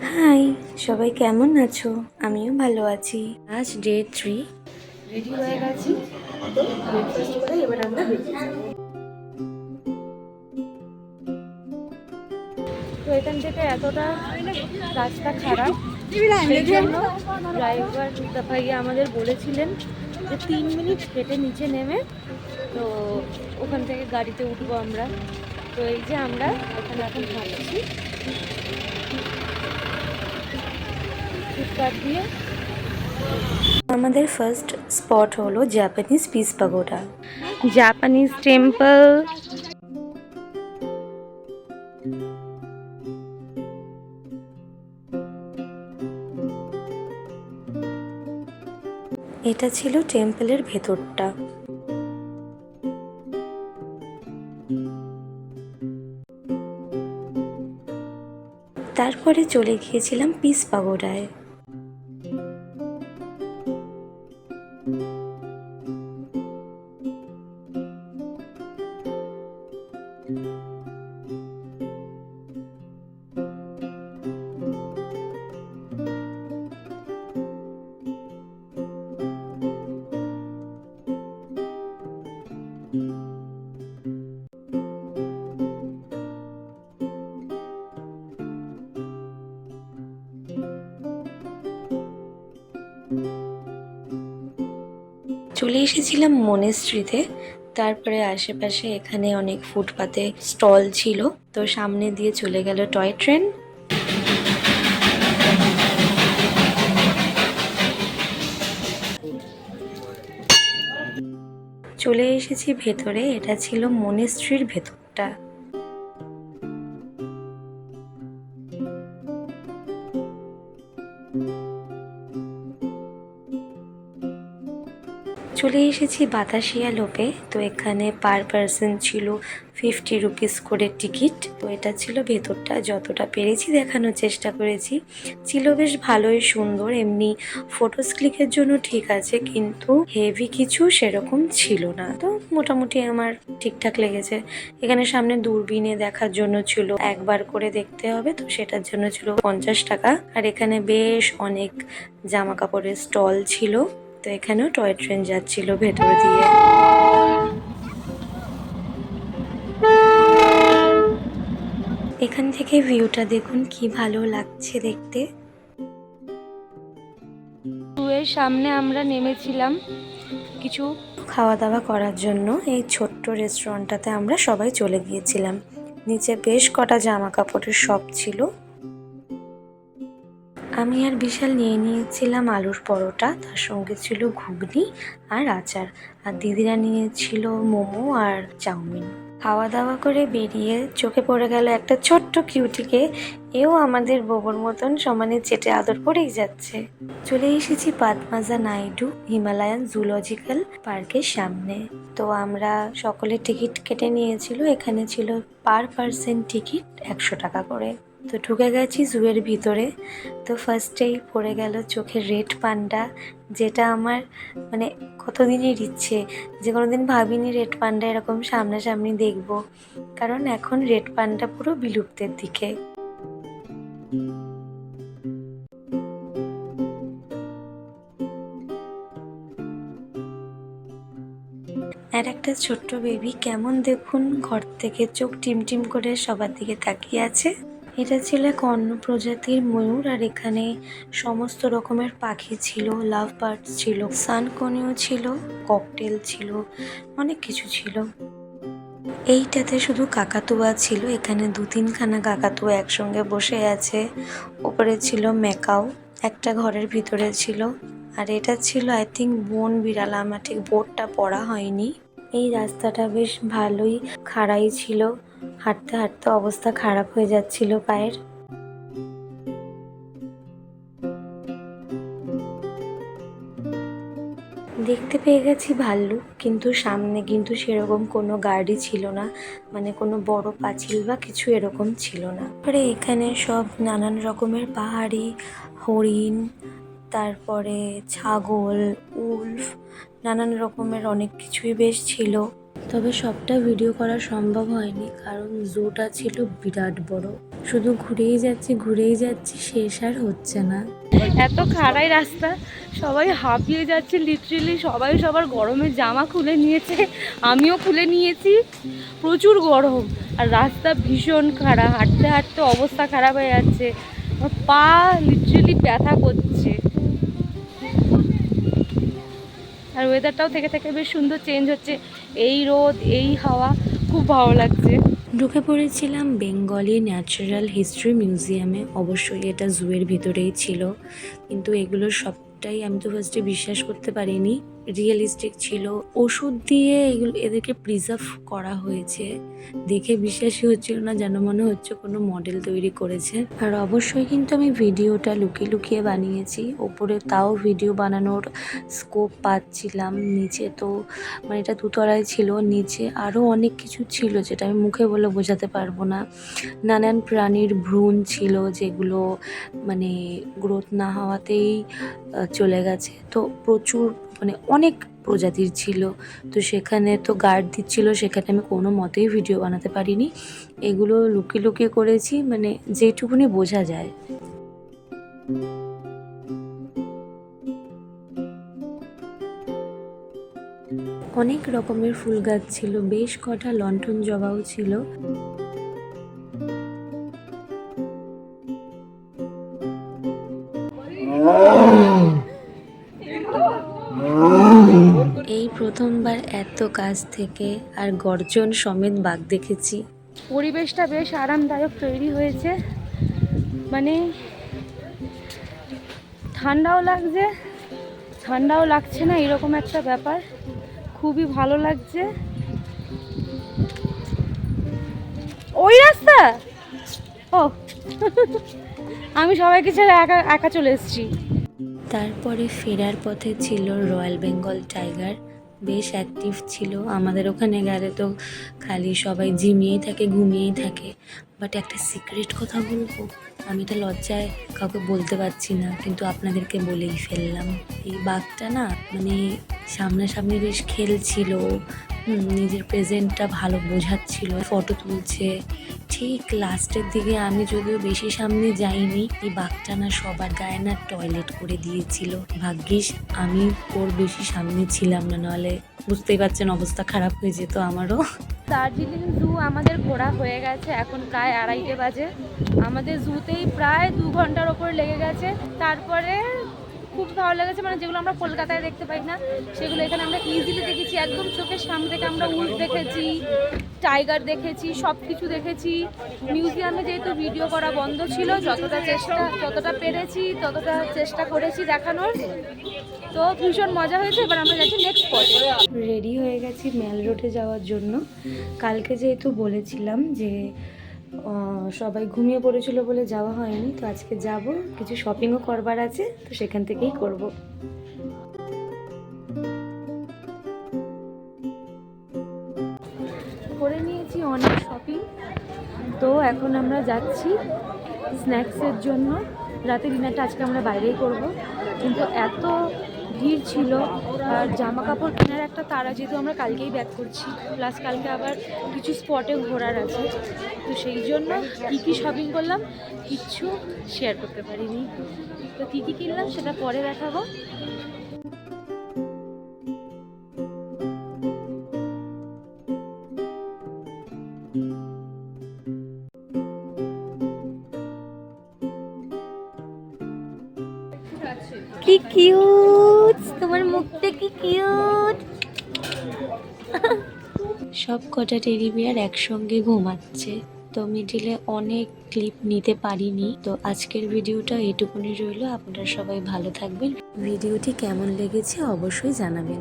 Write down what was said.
High, সবাই কেমন আছো? আমিও ভালো আছি। আজ ডে 3, রেডি হয়ে গেছি। তো ব্রেকফাস্ট করে এবার আমরা বেরিয়ে যাবো। তো এখান থেকে এতটা রাস্তা খারাপ, সেই জন্য ড্রাইভার ভাইয়া আমাদের বলেছিলেন যে 3 মিনিট হেঁটে নিচে নেমে তো ওখান থেকে গাড়িতে উঠবো আমরা। তো এই যে আমরা এখানে এখন হাঁটছি ফুটপাথ দিয়ে। আমাদের ফার্স্ট স্পট হলো Japanese piece pagoda, Japanese temple. এটা ছিল টেম্পলের ভেতরটা। তারপরে চলে গিয়েছিলাম পিস পাগোডায়। চলে এসেছিলাম মনেস্ট্রিতে। তারপরে আশেপাশে এখানে অনেক ফুটপাতে স্টল ছিল, তো সামনে দিয়ে চলে গেল টয় ট্রেন। চলে এসেছি ভেতরে। এটা ছিল মনেস্ট্রির ভেতরটা। চলে এসেছি বাতাসিয়া লোপে। তো এখানে পার পারসন ছিল 50 রুপিস করে টিকিট। তো এটা ছিল ভেতরটা, যতটা পেরেছি দেখানোর চেষ্টা করেছি। ছিল বেশ ভালোই সুন্দর, এমনি ফটোস ক্লিকের জন্য ঠিক আছে, কিন্তু হেভি কিছু সেরকম ছিল না। তো মোটামুটি আমার ঠিকঠাক লেগেছে। এখানে সামনে দূরবীনে দেখার জন্য ছিল, একবার করে দেখতে হবে, তো সেটার জন্য ছিল 50 টাকা। আর এখানে বেশ অনেক জামা কাপড়ের স্টল ছিল। তো এখানেও টয় ট্রেন যাচ্ছিল ভেতর দিয়ে। এখান থেকে ভিউটা দেখুন, কি ভালো লাগছে দেখতে। এর সামনে আমরা নেমেছিলাম কিছু খাওয়া দাওয়া করার জন্য। এই ছোট্ট রেস্টুরেন্টটাতে আমরা সবাই চলে গিয়েছিলাম। নিচে বেশ কটা জামা কাপড়ের শপ ছিল। আমি আর বিশাল নিয়ে নিয়েছিলাম আলুর পরোটা, তার সঙ্গে ছিল ঘুগনি আর আচার। আর দিদিরা নিয়েছিল মোমো আর চাউমিন। খাওয়া দাওয়া করে বেরিয়ে চোখে পড়ে গেল একটা ছোট্ট কিউটিকে। এও আমাদের বোবর মতন সমানে চেটে আদর করেই যাচ্ছে। চলে এসেছি পাদমাজা নাইডু হিমালয়ান জুলজিক্যাল পার্কের সামনে। তো আমরা সকলে টিকিট কেটে নিয়েছিল। এখানে ছিল পার পারসন টিকিট 100 টাকা করে। তো ঢুকে গেছি জুয়ের ভিতরে। তো ফার্স্টেই পড়ে গেল চোখে রেড পান্ডা, যেটা আমার মানে কতদিনের ইচ্ছে, যে কোনোদিন ভাবিনি রেড পান্ডা এরকম সামনাসামনি দেখব, কারণ এখন রেড পান্ডা পুরো বিলুপ্তের দিকে। আর একটা ছোট্ট বেবি কেমন দেখুন ঘর থেকে চোখ টিমটিম করে সবার দিকে তাকিয়ে আছে। এটা ছিল এক অন্য প্রজাতির ময়ূর। আর এখানে সমস্ত রকমের পাখি ছিল, লাভ বার্ডস ছিল, সানকনিও ছিল, ককটেল ছিল, অনেক কিছু ছিল। এইটাতে শুধু কাকাতুয়া ছিল। এখানে 2-3খানা কাকাতুয়া একসঙ্গে বসে আছে। ওপরে ছিল ম্যাকাও, একটা ঘরের ভিতরে ছিল। আর এটা ছিল আই থিঙ্ক বন বিড়াল, আমার ঠিক বোর্ডটা পড়া হয়নি। এই রাস্তাটা বেশ ভালোই খাড়াই ছিল, হাঁটতে হাঁটতে অবস্থা খারাপ হয়ে যাচ্ছিল পায়ের। দেখতে পেয়ে গেছি ভাল্লুক, কিন্তু সামনে কিন্তু সেরকম কোনো গাড়ি ছিল না, মানে কোনো বড় পাঁচিল বা কিছু এরকম ছিল না। তারপরে এখানে সব নানান রকমের পাহাড়ি হরিণ, তারপরে ছাগল, উল্ফ, নানান রকমের অনেক কিছুই বেশ ছিল। তবে সবটা ভিডিও করা সম্ভব হয়নি, কারণ জুটা ছিল বিরাট বড়। শুধু ঘুরেই যাচ্ছি, শেষ আর হচ্ছে না। এত খাড়াই রাস্তা, সবাই হাঁপিয়ে যাচ্ছে লিটারেলি। সবাই সবার গরমের জামা খুলে নিয়েছে, আমিও খুলে নিয়েছি। প্রচুর গরম আর রাস্তা ভীষণ খাড়া, হাঁটতে হাঁটতে অবস্থা খারাপ হয়ে যাচ্ছে, আমার পা লিটারেলি ব্যথা করছে। আর ওয়েদারটাও থেকে থেকে বেশ সুন্দর চেঞ্জ হচ্ছে, এই রোদ এই হাওয়া, খুব ভালো লাগছে। ঢুকে পড়েছিলাম বেঙ্গলি ন্যাচারাল হিস্ট্রি মিউজিয়ামে। অবশ্যই এটা জুয়ের ভিতরেই ছিল, কিন্তু এগুলোর সবটাই আমি তো ফার্স্টে বিশ্বাস করতে পারিনি। রিয়েলিস্টিক ছিল, ওষুধ দিয়ে এদেরকে প্রিজার্ভ করা হয়েছে। দেখে বিশ্বাসই হচ্ছিল না, যেন মনে হচ্ছে কোনো মডেল তৈরি করেছে। আর অবশ্যই কিন্তু আমি ভিডিওটা লুকিয়ে লুকিয়ে বানিয়েছি, ওপরে তাও ভিডিও বানানোর স্কোপ পাচ্ছিলাম। নিচে তো মানে এটা দুতলায় ছিল, নিচে আরও অনেক কিছু ছিল যেটা আমি মুখে বলে বোঝাতে পারবো না। নানান প্রাণীর ভ্রূণ ছিল, যেগুলো মানে গ্রোথ না হওয়াতেই চলে গেছে। তো প্রচুর মানে অনেক প্রজাতির ছিল। তো সেখানে তো গার্ড দিচ্ছিল, সেখানে আমি কোনো মতেই ভিডিও বানাতে পারিনি। এগুলো লুকিয়ে লুকিয়ে করেছি, মানে যেটুকুনি বোঝা যায়। অনেক রকমের ফুল গাছ ছিল, বেশ কটা লণ্ঠন জবাও ছিল। এই প্রথমবার এত কাছ থেকে আর গর্জন সমেত বাঘ দেখেছি। পরিবেশটা বেশ আরামদায়ক তৈরি হয়েছে, মানে ঠান্ডাও লাগছে না, এরকম একটা ব্যাপার। খুবই ভালো লাগছে। ওই রাস্তা, ও আমি সবাইকে ছেড়ে একা চলে এসেছি। তারপরে ফেরার পথে ছিল রয়্যাল বেঙ্গল টাইগার, বেশ অ্যাক্টিভ ছিল। আমাদের ওখানে গেলে তো খালি সবাই ঘুমিয়েই থাকে। বাট একটা সিক্রেট কথা বলবো, আমি তো লজ্জায় কাউকে বলতে পারছি না, কিন্তু আপনাদেরকে বলেই ফেললাম। এই বাঘটা না মানে সামনাসামনি বেশ খেলছিল, নিজের প্রেজেন্টটা ভালো বোঝাচ্ছিল, ফটো তুলছে। ঠিক লাস্টের দিকে আমি যদিও বেশি সামনে যাইনি, এই বাঘটা না সবার গায়ে না টয়লেট করে দিয়েছিল। ভাগ্যিস আমি ওর বেশি সামনে ছিলাম না, নাহলে বুঝতেই পারছেন অবস্থা খারাপ হয়ে যেত আমারও। দার্জিলিং জু আমাদের ঘোরা হয়ে গেছে, এখন প্রায় 2:30 বাজে। আমাদের জুতেই প্রায় 2 ঘন্টার ওপর লেগে গেছে। তারপরে খুব ভালো লেগেছে, মানে যেগুলো আমরা কলকাতায় দেখতে পাই না সেগুলো এখানে আমরা ইজিলি দেখেছি। একদম চোখের সামনে থেকে আমরা উট দেখেছি, টাইগার দেখেছি, সব কিছু দেখেছি। মিউজিয়ামে যেহেতু ভিডিও করা বন্ধ ছিল, যতটা পেরেছি ততটা চেষ্টা করেছি দেখানোর। তো ভীষণ মজা হয়েছে। এবার আমরা যাচ্ছি নেক্সট স্পটে। রেডি হয়ে গেছি ম্যাল রোডে যাওয়ার জন্য। কালকে যেহেতু বলেছিলাম যে সবাই ঘুমিয়ে পড়েছিল বলে যাওয়া হয়নি, তো আজকে যাব, কিছু শপিংও করবার আছে, তো সেখান থেকেই করব। করে নিয়েছি অনেক শপিং, তো এখন আমরা যাচ্ছি স্ন্যাক্সের জন্য। রাতে ডিনারটা আজকে আমরা বাইরেই করব, কিন্তু এত ভিড় ছিল। আর জামা কাপড় কেনার একটা তাড়া, যেহেতু আমরা কালকেই ব্যাক করছি, প্লাস কালকে আবার কিছু স্পটে ঘোরার আছে, তো সেই জন্য কী শপিং করলাম কিচ্ছু শেয়ার করতে পারিনি। তো কী কিনলাম সেটা পরে দেখাবো। কি কিউট, তোমার মুখটা কি কিউট। সব কটা টেডি বিয়ার একসঙ্গে ঘুমাচ্ছে, তো মিডিলে অনেক ক্লিপ নিতে পারিনি। তো আজকের ভিডিওটা এটুকুনি রইলো। আপনারা সবাই ভালো থাকবেন। ভিডিওটি কেমন লেগেছে অবশ্যই জানাবেন।